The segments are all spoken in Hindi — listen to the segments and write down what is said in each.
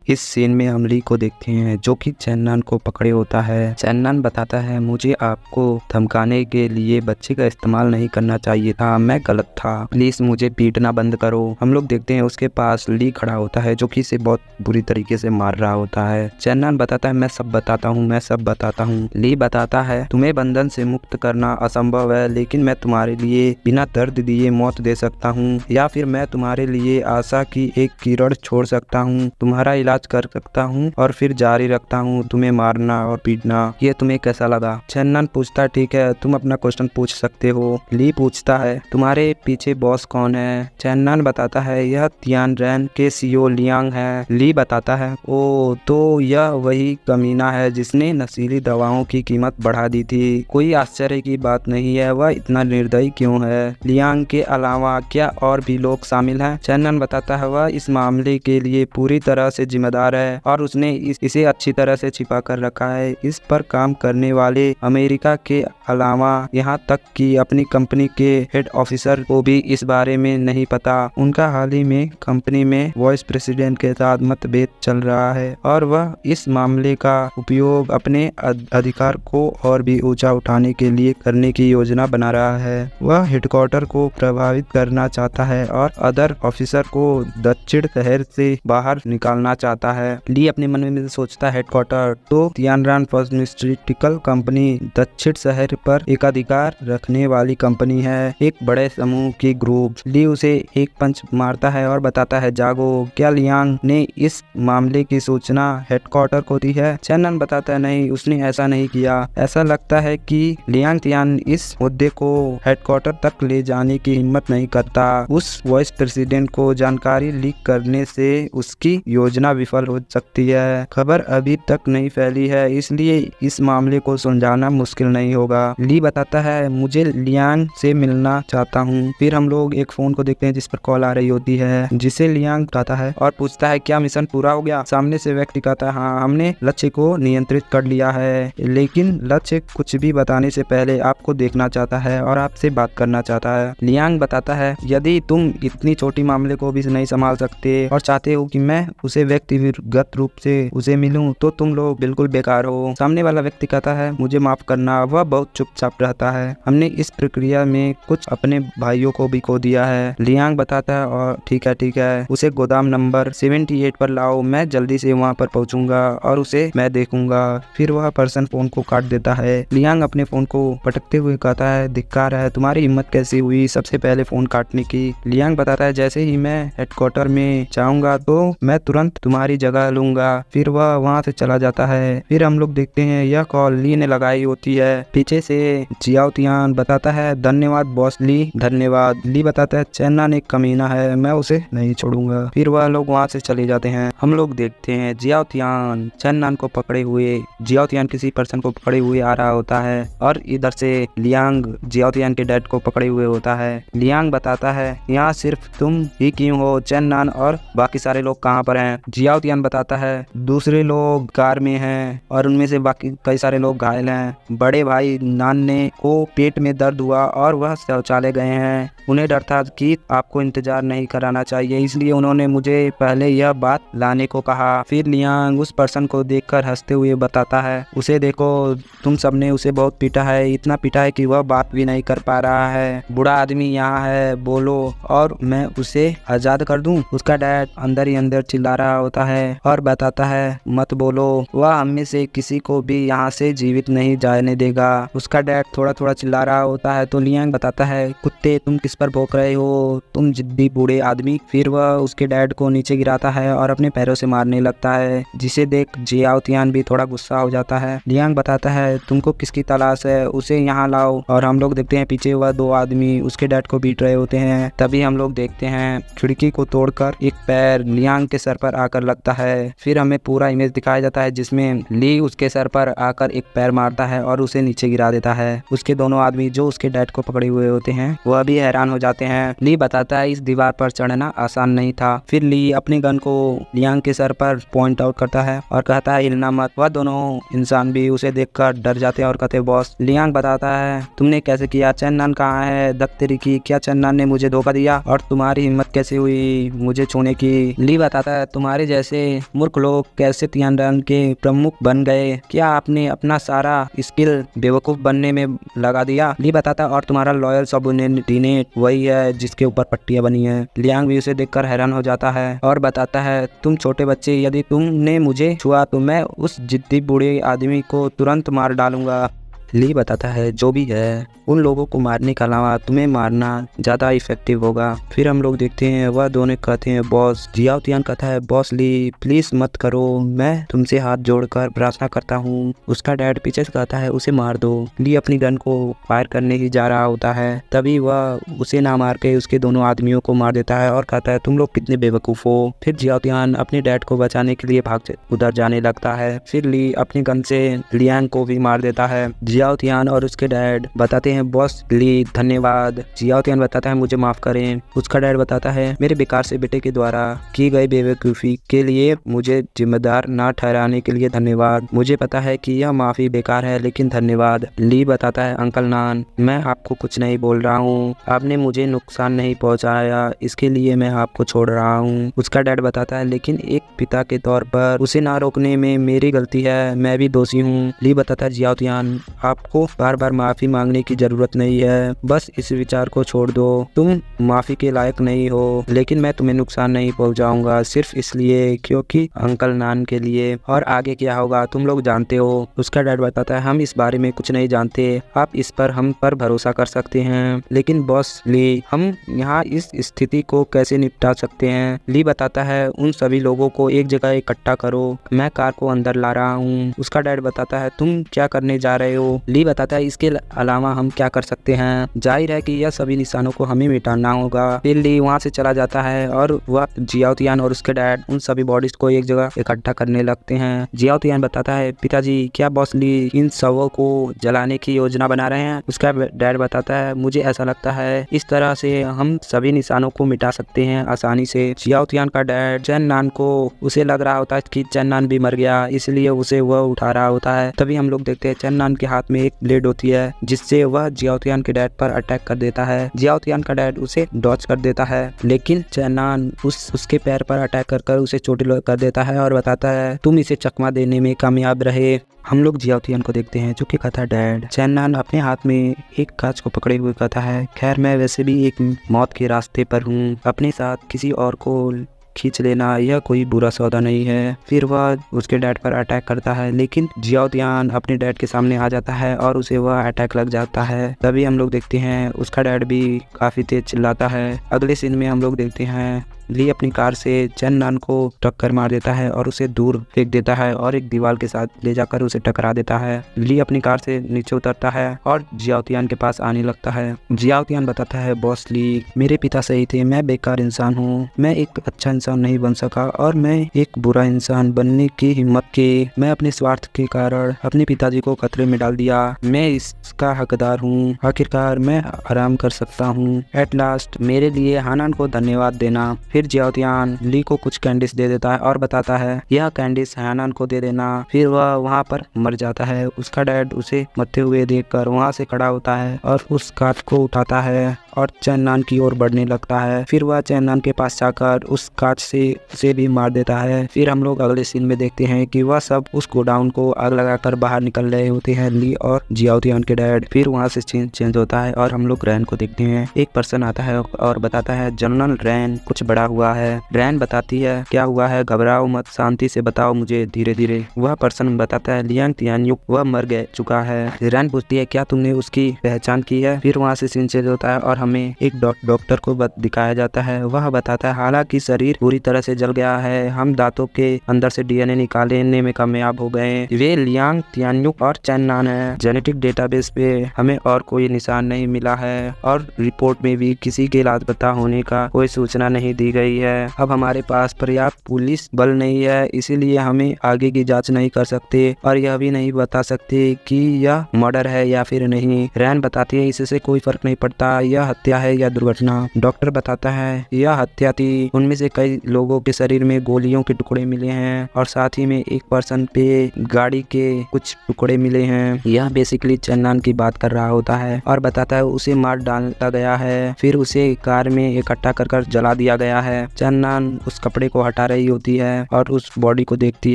इस सीन में हम ली को देखते हैं जो कि चेन्नन को पकड़े होता है। चेन्नन बताता है मुझे आपको धमकाने के लिए बच्चे का इस्तेमाल नहीं करना चाहिए था, मैं गलत था, प्लीज मुझे पीटना बंद करो। हम लोग देखते हैं उसके पास ली खड़ा होता है जो कि इसे बहुत बुरी तरीके से मार रहा होता है। चेन्नन बताता है मैं सब बताता हूँ, मैं सब बताता हूँ। ली बताता है तुम्हें बंधन से मुक्त करना असंभव है, लेकिन मैं तुम्हारे लिए बिना दर्द दिए मौत दे सकता हूँ, या फिर मैं तुम्हारे लिए आशा की एक किरण छोड़ सकता हूँ, तुम्हारा इलाज कर सकता हूँ और फिर जारी रखता हूँ तुम्हें मारना और पीटना। ये तुम्हें कैसा लगा? चेन्नन पूछता ठीक है, तुम अपना क्वेश्चन पूछ सकते हो। ली पूछता है तुम्हारे पीछे बॉस कौन है? चेन्नन बताता है यह तियानरेन के सीईओ लियांग है। ली बताता है ओ तो यह वही कमीना है जिसने नशीली दवाओं की कीमत बढ़ा दी थी। कोई आश्चर्य की बात नहीं है, वह इतना निर्दयी क्यों है? लियांग के अलावा क्या और भी लोग शामिल हैं? चेन्नन बताता है वह इस मामले के लिए पूरी तरह से जिम्मेदार है और उसने इसे अच्छी तरह से छिपा कर रखा है। इस पर काम करने वाले अमेरिका के अलावा यहाँ तक कि अपनी कंपनी के हेड ऑफिसर को भी इस बारे में नहीं पता। उनका हाल ही में कंपनी में वाइस प्रेसिडेंट के साथ मतभेद चल रहा है और वह इस मामले का उपयोग अपने अधिकार को और भी ऊंचा उठाने के लिए करने की योजना बना रहा है। वह हेडक्वार्टर को प्रभावित करना चाहता है और अदर ऑफिसर को दक्षिण शहर से बाहर निकालना चाहता है। ली अपने मन में सोचता है हेडक्वार्टर तो तियानरेन फार्मास्यूटिकल कंपनी दक्षिण शहर पर एकाधिकार रखने वाली कंपनी है, एक बड़े समूह की ग्रुप। ली उसे एक पंच मारता है और बताता है जागो, क्या लियांग ने इस मामले की सूचना हेडक्वार्टर को दी है? चेन्नन बताता है नहीं, उसने ऐसा नहीं किया। ऐसा लगता है कि लियांग तियान इस मुद्दे को हेडक्वार्टर तक ले जाने की हिम्मत नहीं करता। उस वाइस प्रेसिडेंट को जानकारी लीक करने से उसकी योजना विफल हो सकती है। खबर अभी तक नहीं फैली है, इसलिए इस मामले को सुलझाना मुश्किल नहीं होगा। ली बताता है मुझे लियांग से मिलना चाहता हूँ। फिर हम लोग एक फोन को देखते हैं जिस पर कॉल आ रही होती है, जिसे लियांग उठाता है और पूछता है क्या मिशन पूरा हो गया? सामने से व्यक्ति कहता है हाँ, हमने लक्ष्य को नियंत्रित कर लिया है, लेकिन लक्ष्य कुछ भी बताने से पहले आपको देखना चाहता है और आपसे बात करना चाहता है। लियांग बताता है यदि तुम इतनी छोटी मामले को भी नहीं संभाल सकते और चाहते हो कि मैं उसे व्यक्तिगत रूप से उसे मिलूं, तो तुम लोग बिल्कुल बेकार हो। सामने वाला व्यक्ति कहता है मुझे माफ करना। वह बहुत चुपचाप रहता है, हमने इस प्रक्रिया में कुछ अपने भाइयों को भी खो दिया है। लियांग बताता है और ठीक है, उसे गोदाम नंबर 78 पर लाओ, मैं जल्दी से वहाँ पर पहुँचूंगा और उसे मैं देखूंगा। फिर वह पर्सन फोन को काट देता है। लियांग अपने फोन को पटकते हुए कहता है धिक्कार है, तुम्हारी हिम्मत कैसी हुई सबसे पहले फोन काटने की? लियांग बताता है जैसे ही मैं हेडक्वार्टर में जाऊंगा तो मैं तुरंत तुम्हारी जगह लूंगा। फिर वह वहाँ से चला जाता है। फिर हम लोग देखते हैं यह कॉल ली ने लगाई होती है। पीछे से जियाओ तियान बताता है धन्यवाद बॉस ली, धन्यवाद। ली बताता है चेन्नन एक कमीना है, मैं उसे नहीं छोड़ूंगा। फिर वह लोग वहाँ से चले जाते हैं। हम लोग देखते हैं जियाओ तियान चेन्नन को पकड़े हुए, जियाओ तियान किसी पर्सन को पकड़े हुए आ रहा होता है और इधर से लियांग जियाओ तियान के डैड को पकड़े हुए होता है। लियांग बताता है यहाँ सिर्फ तुम ही क्यों हो? चेन्नन और बाकी सारे लोग कहाँ पर हैं? जियाओ तियान बताता है दूसरे लोग कार में हैं और उनमें से बाकी कई सारे लोग घायल हैं। बड़े भाई नान्ने को पेट में दर्द हुआ और वह शौचालय गए हैं। उन्हें डर था कि आपको इंतजार नहीं कराना चाहिए, इसलिए उन्होंने मुझे पहले यह बात लाने को कहा। फिर लियांग उस पर्सन को देखकर हंसते हुए बताता है उसे देखो, तुम सबने उसे बहुत पीटा है, इतना पीटा है कि वह बात भी नहीं कर पा रहा है। बूढ़ा आदमी यहाँ है, बोलो और मैं उसे आजाद कर दूं। उसका डैड अंदर ही अंदर चिल्ला रहा होता है और बताता है मत बोलो, वह हम में से किसी को भी यहाँ से जीवित नहीं जाने देगा। उसका डैड थोड़ा थोड़ा चिल्ला रहा होता है तो लियांग बताता है कुत्ते तुम किस पर भौंक रहे हो, तुम जिद्दी बूढ़े आदमी। फिर वह उसके डैड को नीचे गिराता है और अपने पैरों से मारने लगता है, जिसे देख जियाओ तियान भी थोड़ा गुस्सा हो जाता है। लियांग बताता है तुमको किसकी तलाश है, उसे यहाँ लाओ। और हम लोग देखते हैं पीछे वह दो आदमी उसके डैड को पीट रहे होते हैं। तभी हम लोग देखते हैं खिड़की को तोड़कर एक पैर लियांग के सर पर आकर लगता है। फिर हमें पूरा इमेज दिखाया जाता है जिसमें ली उसके सर पर आकर एक पैर मारता है और उसे नीचे गिरा देता है। उसके दोनों आदमी जो उसके डैड को पकड़े हुए होते हैं वह भी हैरान हो जाते हैं। ली बताता है इस दीवार पर चढ़ना आसान नहीं था। फिर ली अपनी गन को लियांग के सर पर पॉइंट आउट करता है और कहता है हिलना मत। वह दोनों इंसान भी उसे देखकर डर जाते हैं और कहते बॉस। लियांग बताता है तुमने कैसे किया? चेन्नन कहाँ है? दत्तरी की, क्या चेन्नन ने मुझे धोखा दिया? और तुम्हारी हिम्मत कैसे हुई मुझे छूने की? ली बताता है तुम्हारे जैसे मूर्ख लोग कैसे तियानडान के प्रमुख बन गए? क्या आपने अपना सारा स्किल बेवकूफ बनने में लगा दिया? ली बताता और तुम्हारा लॉयल सबऑर्डिनेट वही है जिसके ऊपर पट्टियां बनी है। लियांग भी उसे देखकर हैरान हो जाता है और बताता है तुम छोटे बच्चे, यदि तुमने मुझे छुआ तो मैं उस जिद्दी बूढ़े आदमी को तुरंत मार डालूंगा। ली बताता है जो भी है उन लोगों को मारने के अलावा तुम्हें मारना ज़्यादा इफेक्टिव होगा। फिर हम लोग देखते हैं वह दोनों कहते हैं बॉस। जियाओ तियान कहता है बॉस ली प्लीज़ मत करो, मैं तुमसे हाथ जोड़कर प्रार्थना करता हूँ। उसका डैड पीछे से कहता है उसे मार दो। ली अपनी गन को फायर करने ही जा रहा होता है, तभी वह उसे ना मार के उसके दोनों आदमियों को मार देता है और कहता है तुम लोग कितने बेवकूफ़ हो। फिर जियाओ तियान अपने डैड को बचाने के लिए भाग उधर जाने लगता है। फिर ली अपनी गन से लियांग को भी मार देता है। जियाओ तियान और उसके डैड बताते हैं बॉस ली धन्यवाद। जियाओ तियान बताता है मुझे माफ करें। उसका डैड बताता है मेरे बेकार से बेटे के द्वारा की गई बेवकूफ़ी के लिए मुझे जिम्मेदार ना ठहराने के लिए धन्यवाद। मुझे पता है कि यह माफ़ी बेकार है लेकिन धन्यवाद। ली बताता है अंकल नान मैं आपको कुछ नहीं बोल रहा हूँ, आपने मुझे नुकसान नहीं पहुँचाया इसके लिए मैं आपको छोड़ रहा हूँ। उसका डैड बताता है लेकिन एक पिता के तौर पर उसे ना रोकने में मेरी गलती है, मैं भी दोषी हूँ। ली बताता है जियाओ तियान आपको बार बार माफ़ी मांगने की ज़रूरत नहीं है, बस इस विचार को छोड़ दो। तुम माफ़ी के लायक नहीं हो लेकिन मैं तुम्हें नुकसान नहीं पहुंचाऊंगा सिर्फ इसलिए क्योंकि अंकल नान के लिए। और आगे क्या होगा तुम लोग जानते हो। उसका डैड बताता है हम इस बारे में कुछ नहीं जानते, आप इस पर हम पर भरोसा कर सकते हैं। लेकिन बॉस ली हम यहाँ इस स्थिति को कैसे निपटा सकते हैं? ली बताता है उन सभी लोगों को एक जगह इकट्ठा करो, मैं कार को अंदर ला रहा हूँ। उसका डैड बताता है तुम क्या करने जा रहे हो? ली बताता है इसके अलावा हम क्या कर सकते हैं, जाहिर है कि यह सभी निशानों को हमें मिटाना होगा। फिर ली वहाँ से चला जाता है और वह जियाओ तियान और उसके डैड उन सभी बॉडीज को एक जगह इकट्ठा करने लगते हैं। जियाओ तियान बताता है पिताजी क्या बॉस ली इन शवों को जलाने की योजना बना रहे हैं? उसका डैड बताता है मुझे ऐसा लगता है इस तरह से हम सभी निशानों को मिटा सकते हैं आसानी से। जियाओ तियान का डैड चैन नान को उसे लग रहा होता है कि चैन नान भी मर गया इसलिए उसे वह उठा रहा होता है। तभी हम लोग देखते हैं चैन नान के हाथ में एक ब्लेड होती है जिससे वह जियाओ तियान के डैड पर अटैक कर देता है। जियाओ तियान का डैड उसे डॉच कर देता है लेकिन चैन नान उसके पैर पर अटैक कर उसे चोटिल कर देता है और बताता है तुम इसे चकमा देने में कामयाब रहे। हम लोग जियाओ तियान को देखते हैं जो कि कहता है डैड। चैन नान अपने हाथ में एक कांच को पकड़े हुए कहता है खैर मैं वैसे भी एक मौत के रास्ते पर हूँ, अपने साथ किसी और को खींच लेना यह कोई बुरा सौदा नहीं है। फिर वह उसके डैड पर अटैक करता है लेकिन जियाओ तियान अपने डैड के सामने आ जाता है और उसे वह अटैक लग जाता है। तभी हम लोग देखते हैं उसका डैड भी काफ़ी तेज चिल्लाता है। अगले सीन में हम लोग देखते हैं ली अपनी कार से चैन नान को टक्कर मार देता है और उसे दूर फेंक देता है और एक दीवार के साथ ले जाकर उसे टकरा देता है। ली अपनी कार से नीचे उतरता है और जियाओ तियान के पास आने लगता है। जियाओ तियान बताता है बॉस ली मेरे पिता सही थे, मैं बेकार इंसान हूँ, मैं एक अच्छा इंसान नहीं बन सका और मैं एक बुरा इंसान बनने की हिम्मत की मैं अपने स्वार्थ के कारण अपने पिताजी को खतरे में डाल दिया, मैं इसका हकदार हूँ, आखिरकार मैं आराम कर सकता हूँ। एट लास्ट मेरे लिए हानान को धन्यवाद देना। फिर जियाओ तियान ली को कुछ कैंडीज दे देता है और बताता है यह कैंडीज हानान को दे देना। फिर वह वहाँ पर मर जाता है। उसका डैड उसे मरते हुए देखकर वहाँ से खड़ा होता है और उस कांच को उठाता है और चैन नान की ओर बढ़ने लगता है। फिर वह चैन नान के पास जाकर उस कांच से उसे भी मार देता है। फिर हम लोग अगले सीन में देखते हैं कि वह सब उस गोडाउन को आग लगाकर बाहर निकल रहे होते हैं ली और जियाओ तियान के डैड। फिर वहाँ से सीन चेंज होता है और हम लोग रैन को देखते हैं। एक पर्सन आता है और बताता है जनरल रैन कुछ बड़ा हुआ है। रैन बताती है क्या हुआ है, घबराओ मत, शांति से बताओ मुझे धीरे धीरे। वह पर्सन बताता है लियांग तियान्युक वह मर चुका है। रैन पूछती है क्या तुमने उसकी पहचान की है? फिर वहाँ से सीन चेंज होता है और हमें एक डॉक्टर को दिखाया जाता है। वह बताता है हालांकि शरीर पूरी तरह से जल गया है, हम दांतों के अंदर से डीएनए निकालने में कामयाब हो गए। वे लियांग तियान्युक और चैन नान है। जेनेटिक डेटाबेस पे हमें और कोई निशान नहीं मिला है और रिपोर्ट में भी किसी के लापता होने का कोई सूचना नहीं दी गई है। अब हमारे पास पर्याप्त पुलिस बल नहीं है, इसीलिए हमें आगे की जांच नहीं कर सकते और यह भी नहीं बता सकते कि यह मर्डर है या फिर नहीं। रैन बताती है इससे कोई फर्क नहीं पड़ता, यह हत्या है या दुर्घटना। डॉक्टर बताता है यह हत्या थी। उनमें से कई लोगों के शरीर में गोलियों के टुकड़े मिले हैं और साथ ही में एक पर्सन पे गाड़ी के कुछ टुकड़े मिले हैं। यह बेसिकली चन्नान की बात कर रहा होता है और बताता है उसे मार डाला गया है, फिर उसे कार में इकट्ठा कर जला दिया गया है। चन्नान उस कपड़े को हटा रही होती है और उस बॉडी को देखती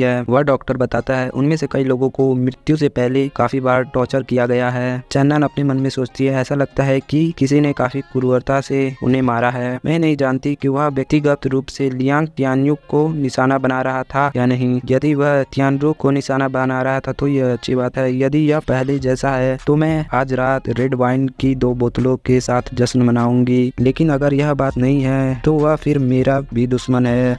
है। वह डॉक्टर बताता है उनमें से कई लोगों को मृत्यु से पहले काफी बार टॉर्चर किया गया है। चन्नान अपने मन में सोचती है ऐसा लगता है कि किसी ने काफी क्रूरता से उन्हें मारा है। मैं नहीं जानती कि वह व्यक्तिगत रूप से लियांग तियानयुक को निशाना बना रहा था या नहीं। यदि वह तियानरुक को निशाना बना रहा था तो यह अच्छी बात है। यदि यह पहले जैसा है तो मैं आज रात रेड वाइन की 2 बोतलों के साथ जश्न मनाऊंगी, लेकिन अगर यह बात नहीं है तो वह फिर मेरा भी दुश्मन है।